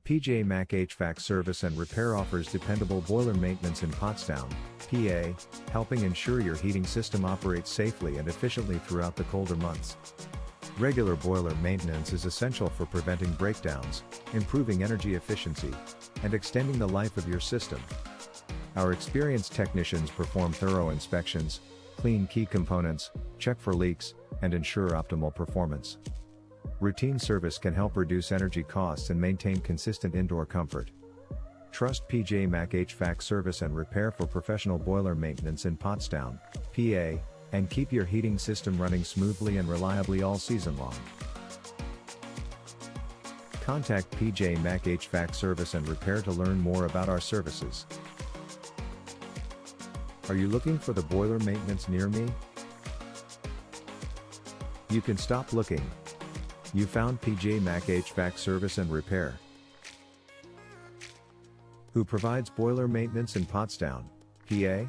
MAC HVAC Service and Repair offers dependable boiler maintenance in Pottstown, PA, helping ensure your heating system operates safely and efficiently throughout the colder months. Regular boiler maintenance is essential for preventing breakdowns, improving energy efficiency, and extending the life of your system. Our experienced technicians perform thorough inspections, clean key components, check for leaks, and ensure optimal performance. Routine service can help reduce energy costs and maintain consistent indoor comfort. Trust MAC HVAC Service and Repair for professional boiler maintenance in Pottstown, PA, and keep your heating system running smoothly and reliably all season long. Contact MAC HVAC Service and Repair to learn more about our services. Are you looking for the boiler maintenance near me? You can stop looking. You found MAC HVAC Service and Repair, who provides boiler maintenance in Pottstown, PA.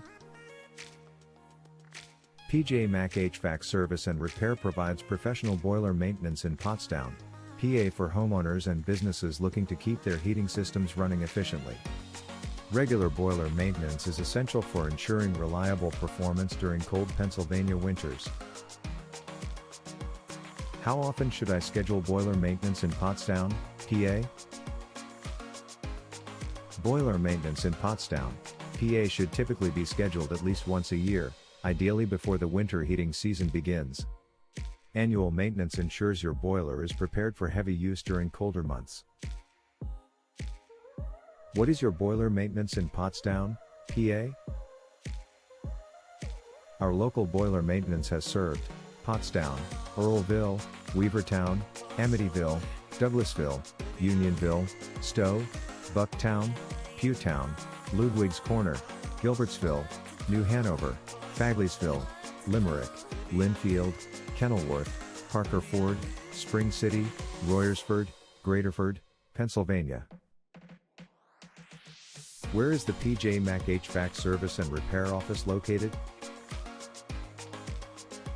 MAC HVAC Service and Repair provides professional boiler maintenance in Pottstown, PA for homeowners and businesses looking to keep their heating systems running efficiently. Regular boiler maintenance is essential for ensuring reliable performance during cold Pennsylvania winters. How often should I schedule boiler maintenance in Pottstown, PA? Boiler maintenance in Pottstown, PA should typically be scheduled at least once a year, ideally before the winter heating season begins. Annual maintenance ensures your boiler is prepared for heavy use during colder months. What is your boiler maintenance in Pottstown, PA? Our local boiler maintenance has served Pottstown, Earlville, Weavertown, Amityville, Douglasville, Unionville, Stowe, Bucktown, Pewtown, Ludwig's Corner, Gilbertsville, New Hanover, Fagliesville, Limerick, Linfield, Kenilworth, Parker Ford, Spring City, Royersford, Graterford, Pennsylvania. Where is the MAC HVAC Service and Repair office located?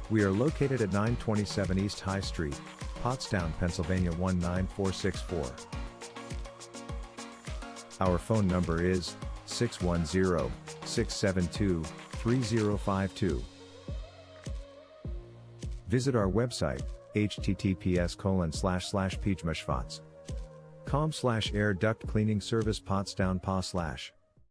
We are located at 927 East High Street, Pottstown, Pennsylvania 19464. Our phone number is 610-672-3052. Visit our website, https://peachmashfats.com/air duct cleaning service Pottstown PA/.